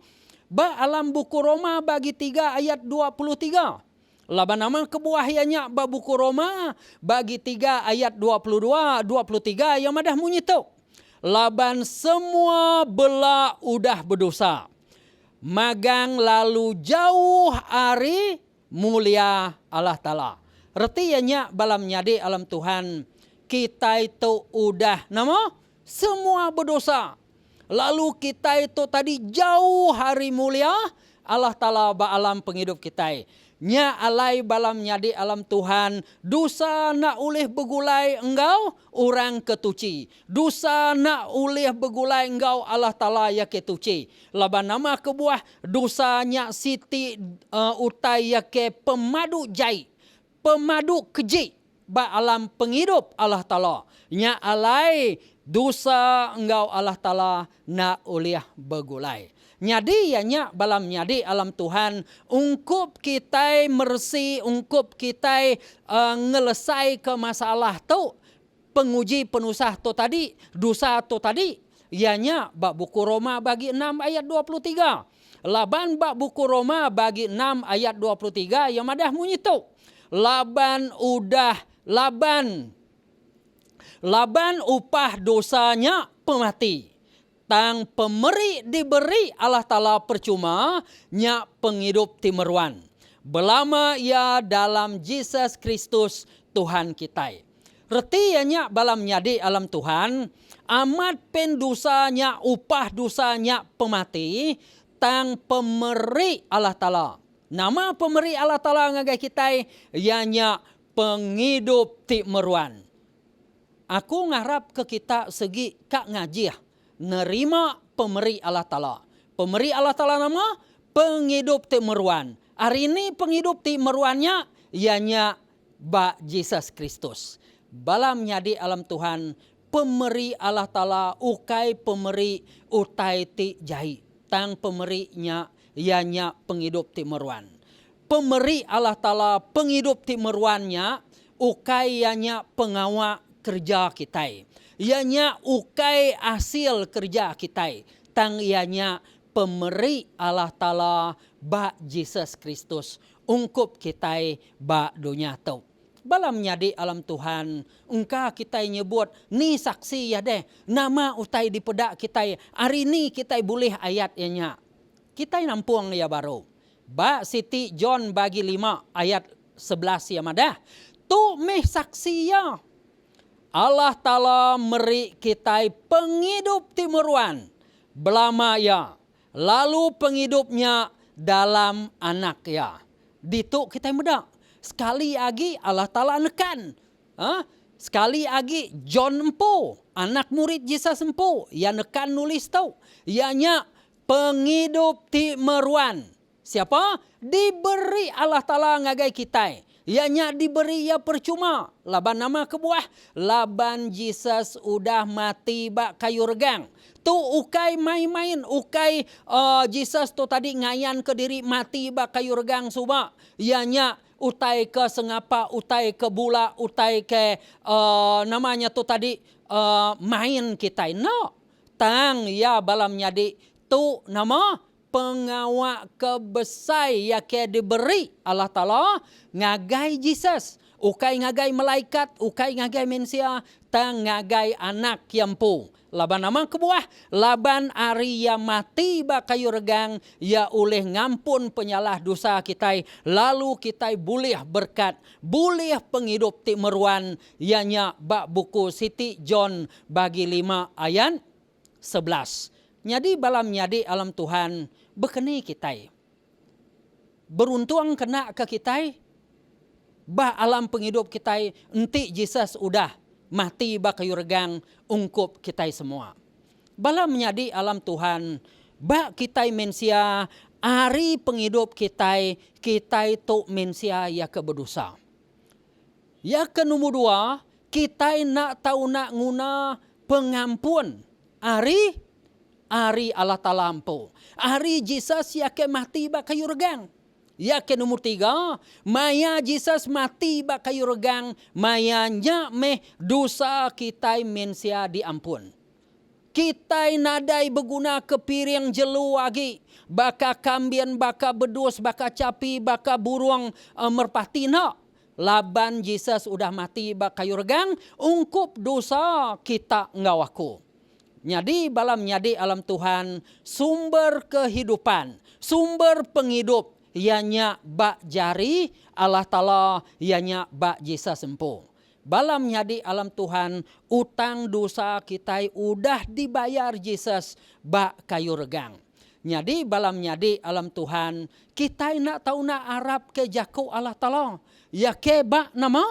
Ba alam buku Roma bagi 3 ayat 23. Laban nama kebuah ianya ba buku Roma bagi 3 ayat 22, 23 yang madah munyito. Laban semua bela udah berdosa. Magang lalu jauh ari mulia Allah Ta'ala. Retianya balam nyadi alam Tuhan. Kita itu udah nama semua berdosa. Lalu kita itu tadi jauh hari mulia Allah Ta'ala ba alam penghidup kita. nya alai balam nyadi alam Tuhan, dosa nak ulih begulai engkau orang ketuci. Dosa nak ulih begulai engkau Allah Ta'ala ya ketuci. Laban nama kebuah dosanya siti utai ya ke pemadu jai, pemadu keji ba alam penghidup Allah Ta'ala. Nya alai dosa engkau Allah Ta'ala nak ulih begulai. Nyadi ya balam nyadi alam Tuhan ungkup kita mersi, ungkup kita ngelesai ke masalah tu penguji penusah tu tadi, dosa tu tadi. Ianya bab buku Roma bagi 6 ayat 23. Laban bab buku Roma bagi 6 ayat 23 yang madah bunyi tu. Laban upah dosanya pemati. Tang pemeri diberi Allah Ta'ala percuma, nyak penghidup timeruan. Belama ia dalam Yesus Kristus Tuhan kita. Reti nyak balam nyadi alam Tuhan, amat pen dosanya, upah dosanya pemati, tang pemeri Allah Ta'ala. Nama pemeri Allah Ta'ala ngagai kita, ianya penghidup timeruan. Aku ngarap ke kita segi kak ngaji nerima pemeri Allah Ta'ala. Pemeri Allah Ta'ala nama penghidup timeruan. Hari ini penghidup timeruannya ianya ba Yesus Kristus. Balam nyadi alam Tuhan pemeri Allah Ta'ala ukai pemeri utai ti jahi. Tang pemerinya ianya penghidup timeruan. Pemeri Allah Ta'ala penghidup timeruannya ukai ianya pengawal kerja kita. Ianya ukai hasil kerja kita. Tang ianya pemeri Allah Ta'ala ba Yesus Kristus. Ungkup kita ba dunia tau. Balam nyadi alam Tuhan. Engkau kita nyebut. Ni saksi ya deh. Nama utai di pedak kita. Hari ni kita boleh ayat ianya. Kita nampung ya baru. Ba Siti John bagi 5 ayat 11 ya madah. Tu meh saksi ya. Allah Ta'ala meri kita penghidup timeruan. Belama ya. Lalu penghidupnya dalam anak ya. Ditu kita muda. Sekali lagi Allah Ta'ala nekan. Sekali lagi John empu. Anak murid Yesus empu. Ya nekan nulis tau. Ianya penghidup timeruan. Siapa? Diberi Allah Ta'ala ngagai kita. Ianya diberi ya percuma. Laban nama kebuah. Laban Yesus udah mati bak kayu regang. Tu ukai main-main. Ukai Yesus tu tadi ngayan ke diri mati bak kayu regang suba. Ianya utai ke sengapa, utai ke bula, utai ke namanya tu tadi main kita. No. Tang ya balam nyadi. Tu nama pengawal kebesai ya ke diberi Allah Ta'ala ngagai Yesus. Ukai ngagai malaikat, ukai ngagai manusia, tang ngagai anak yang pu. Laban nama kebuah, laban ari yang mati ba kayu regang, ya oleh ngampun penyalah dosa kita, lalu kita boleh berkat, boleh penghidup timeruan, ianya bak buku Siti John bagi 5 ayat 11. Nyadi balam nyadi alam Tuhan, bekeni kita. Beruntung kena ke kita, bah alam penghidup kita, enti Yesus udah mati bah kayu regang, ungkup kita semua. Balam nyadi alam Tuhan, bah kita mensia, hari penghidup kita itu mensia ya keberdosa. Ya ke nomor 2, kita nak tahu nak guna pengampun. Hari Allah Ta'ala ampu. Hari Yesus ya ke mati bak kayu regang. Ya ke nomor 3. Maya Yesus mati bak kayu regang. Mayanya meh dosa kita mensia diampun. Kita nadai berguna ke piring jelu lagi. Baka kambian, baka bedus, baka capi, baka burung merpati nak. Laban Yesus udah mati bak kayu regang. Ungkup dosa kita ngawaku. Nyadi balam nyadi alam Tuhan sumber kehidupan, sumber penghidup ianya bak jari Allah Ta'ala ianya bak Yesus sempuh. Balam nyadi alam Tuhan utang dosa kita udah dibayar Yesus bak kayu regang. Nyadi balam nyadi alam Tuhan, kita nak tahu nak Arab ke jako Allah Ta'ala. Ya ke bak nama?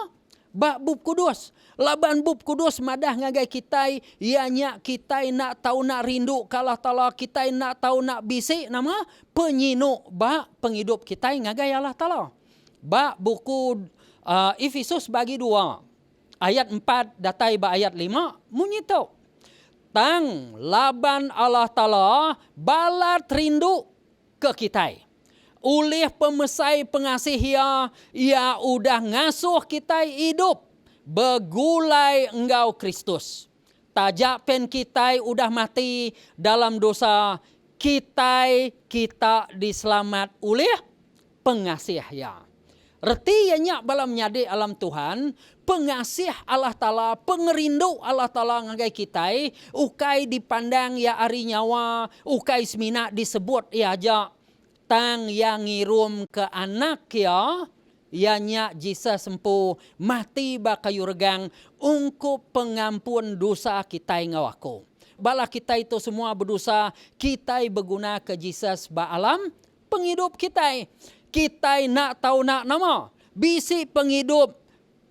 Bak bub kudus. Laban bub kudus madah ngagai kita, ianya kita nak tahu nak rindu ke Allah Ta'ala, kita nak tahu nak bisik nama penyinu bak penghidup kita ngagai Allah Ta'ala. Bak buku Efesus bagi 2 ayat 4 datai ba ayat 5 munyito. Tang laban Allah Ta'ala balat rindu ke kita. Oleh pemesai pengasih ia udah ngasuh kita hidup. Begulai engkau Kristus. Tajak pen kita udah mati dalam dosa. Kita diselamat oleh pengasih ya. Reti ianya balam nyade alam Tuhan, pengasih Allah Ta'ala, pengerindu Allah Ta'ala ngagai kita, ukai dipandang ya ari nyawa, ukai semina disebut ya aja, tang yang ngirum ke anak ya, ianya jisa sempu mati ba kayu regang, ungkup pengampun dosa kita ngawaku. Bala kita itu semua berdosa, kita berguna ke Jesus ba alam penghidup kita. Kita nak tahu nak nama. Bisi penghidup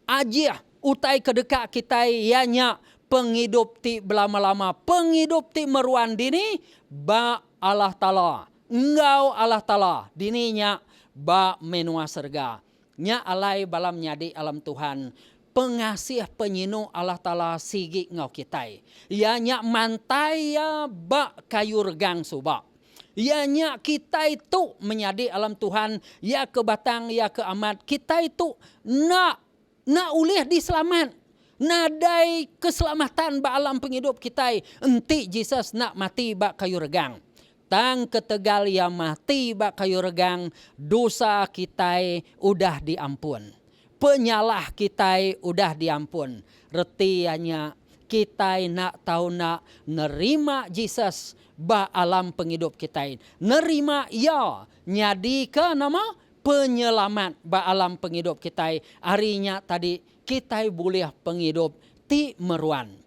aja utai kedekat kita ianya penghidup ti belama-lama. Penghidup ti meruan dini ba Allah Ta'ala. Engkau Allah Ta'ala. Dininya ba menua serga. Nya alai balam nyadi alam Tuhan. Pengasih penyinu Allah Ta'ala sigi ngau kita. Ianya mantai ya ba kayu regang subak. Ianya kita itu menyadi alam Tuhan, ya ke batang, ya ke amat. Kita itu nak ulih diselamat. Nadai keselamatan ba alam penghidup kita. Enti Jesus nak mati ba kayu regang. Tang ketegal ya mati ba kayu regang, dosa kita udah diampun. Penyalah kita udah diampun. Retianya kita nak tahu nak nerima Jesus ba alam penghidup kita. Nerima ya nyadi ke nama penyelamat ba alam penghidup kita. Harinya tadi kita boleh penghidup ti meruan.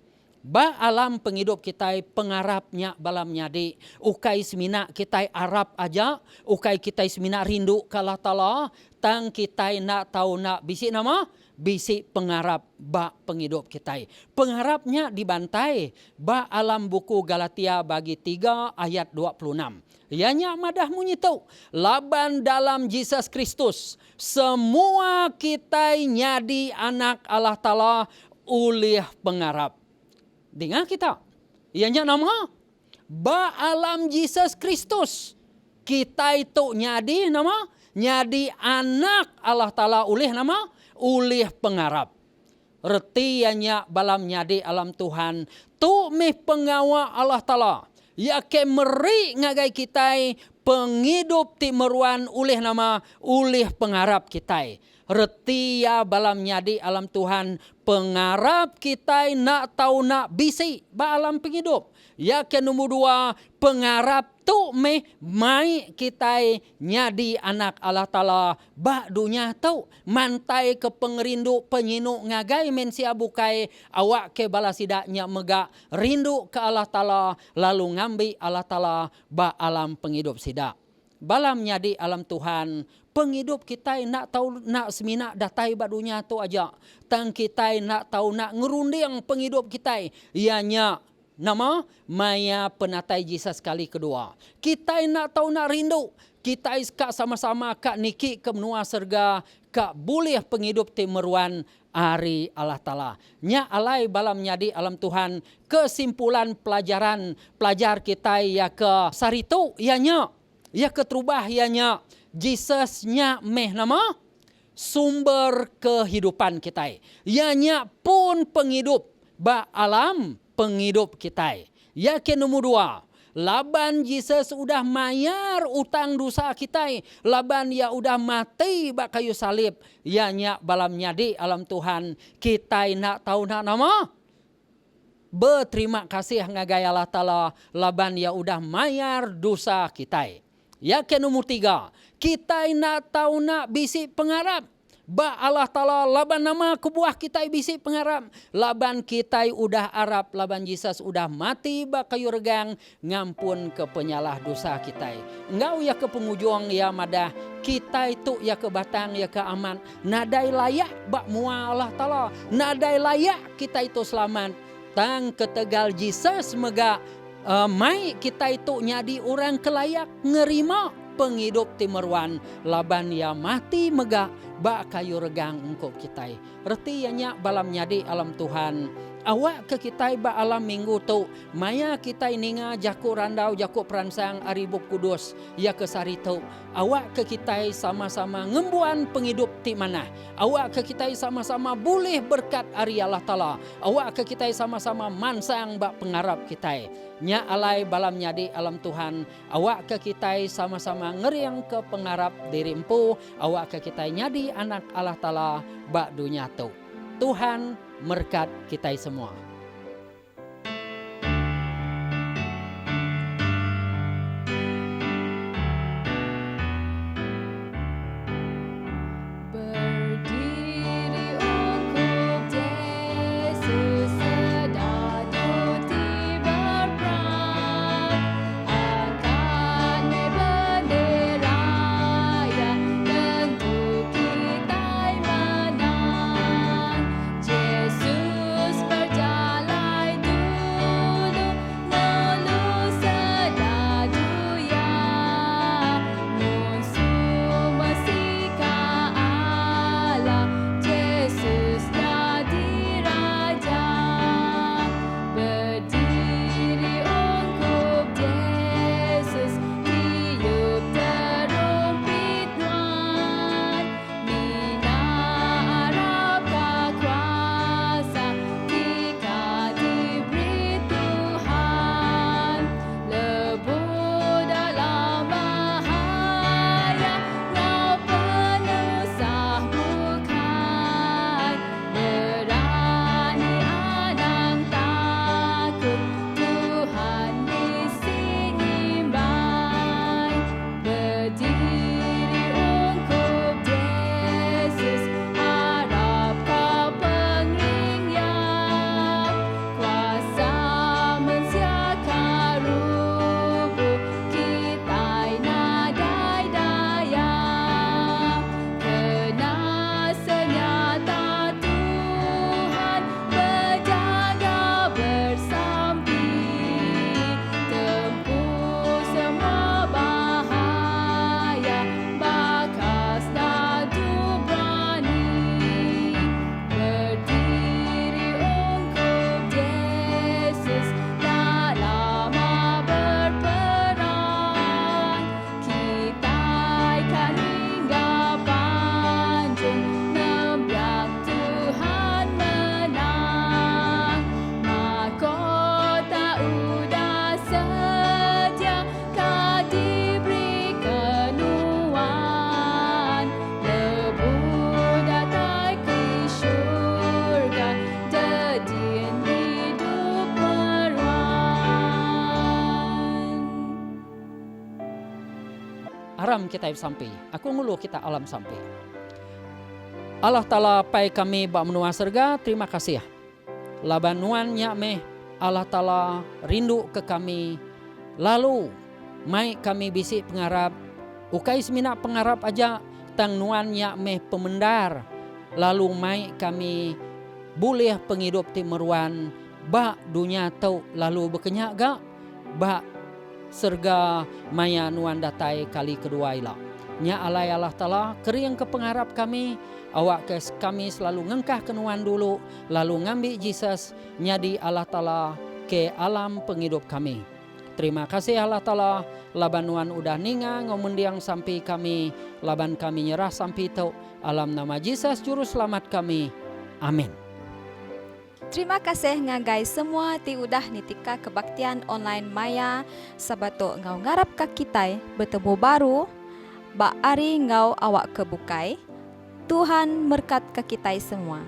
Ba alam penghidup kita pengarapnya balam nyadi. Ukai semina kita Arab aja. Ukai kita semina rindu ke Allah Ta'ala. Tang kita nak tahu nak bisi nama. Bisi pengarap ba penghidup kita. Pengarapnya dibantai ba alam buku Galatia bagi 3 ayat 26. Ianya madah munyitu. Laban dalam Jesus Kristus. Semua kita nyadi anak Allah Ta'ala oleh pengarap. Dengar kita. Ianya nama. Ba alam Jesus Kristus. Kita itu nyadi nama. Nyadi anak Allah Ta'ala oleh nama. Oleh pengarap. Retianya balam nyadi alam Tuhan. Tu meh pengawa Allah Ta'ala. Ya ke meri ngagai kita. Penghidup ti meruan oleh nama. Oleh pengarap kita. Retia balam nyadi alam Tuhan. Pengarap kita nak tahu nak bisi ba alam penghidup. Ya ke nombor 2, pengarap tu meh mai kita nyadi anak Allah Ta'ala. Ba dunia tau mantai ke pengerindu penyinu ngagai mensia bukai awak ke balasidaknya mega rindu ke Allah Ta'ala lalu ngambi Allah Ta'ala ba alam penghidup sidak. Balam nyadi alam Tuhan. Penghidup kita nak tahu nak semina datai ba dunia tu aja. Tang kita nak tahu nak ngerunding penghidup kita. Ianya nama maya penatai Jesus kali kedua. Kita nak tahu nak rindu. Kita kak sama-sama kak niki ke menua serga. Kak boleh penghidup timeruan ari Allah Ta'ala. Nya alai balam nyadi alam Tuhan. Kesimpulan pelajar kita ya ke saritu ianya. Ya ke terubah ianya. Jesus nya meh nama sumber kehidupan kita. Ianya pun penghidup ba alam penghidup kita. Ya ke nombor 2. Laban Jesus udah mayar utang dosa kita. Laban ya udah mati bak kayu salib. Ianya balam nyadi alam Tuhan. Kita nak tahu nak nama. Berterima kasih ngagai Allah Ta'ala. Laban ya udah mayar dosa kita. Ya ke nombor 3. Kita nak tahu nak bisi pengarap. Ba Allah Ta'ala laban nama kebuah kita bisi pengarap. Laban kita udah Arab, laban Jesus udah mati ba kayu regang ngampun ke penyalah dosa kita. Engkau ya ke pengujung ya madah. Kita itu ya ke batang ya ke aman. Nadai layak bak mua Allah Ta'ala. Nadai layak kita itu selamat. Tang ketegal Jesus mega mai kita itu nyadi orang kelayak ngerima penghidup timerwan laban ya mati mega ba kayu regang engkau kita. Reti nya balam nyadi alam Tuhan. Awak ke kita ba alam minggu tu maya kita ninga jaku randau jaku peransang aribuk kudus ya ke sarito. Awak ke kita sama-sama ngembuan penghidup ti mana. Awak ke kita sama-sama boleh berkat ari Allah Ta'ala. Awak ke kita sama-sama mansang ba pengarap kita. Nya alai balam nyadi alam Tuhan. Awak ke kita sama-sama ngeriang ke pengarap diri empu. Awak ke kita nyadi anak Allah Ta'ala ba dunia tu. Tuhan berkat kita semua. Berdiri untuk Yesus sedadu berperang akan bendera yang tentu kita menang. Yesus berjalan dulu nelus sedadu yang musuh bersika Allah. Yesus jadi raja. Berdiri ungkup Yesus tiup terumpet Tuhan. Mina harapkan kuasa jika diberi Tuhan. Lebu dalam bahaya ngau penusah bukan. Berani adang takut Tuhan di sini baik. Berdiri ungkup Yesus harap kau pengingat. Kuasa mensiapkan rubuh kita nadai daya. Kena senyata Tuhan berjaga bersampi. Tempuh semua bahaya bakas dadu berani. Berdiri ungkup Yesus tak lama berperang. Kita akan hingga panjang nembiak Tuhan menang. Mahkota udah sedia kau diberi kenuan. Lebu datang ke syurga jadian hidup meruan. Aram kita sampai. Aku ngulu kita alam sampai. Allah Ta'ala pai kami bak menua serga, terima kasih ya. Laban nuan nya meh Allah Ta'ala rindu ke kami. Lalu mai kami bisi pengarap. Ukai semina pengarap aja tang nuan nya meh pemendar. Lalu mai kami boleh penghidup timeruan. Bak dunia tau lalu berkenyak gak. Bak serga maya nuan datai kali kedua ila. Nya alai Allah Ta'ala kering ke pengharap kami. Awak ke kami selalu ngengkah kenuan dulu. Lalu ngambil Jesus nyadi Allah Ta'ala ke alam penghidup kami. Terima kasih Allah Ta'ala. Laban nuan udah ninga ngomendiang sampai kami. Laban kami nyerah sampai tau. Alam nama Jesus juru selamat kami. Amin. Terima kasih ngagai semua ti udah nitika kebaktian online Maya. Sabato ngau ngarap ka kita bertemu baru. Ba ari ngau awak kebukai. Tuhan berkat ke kita semua.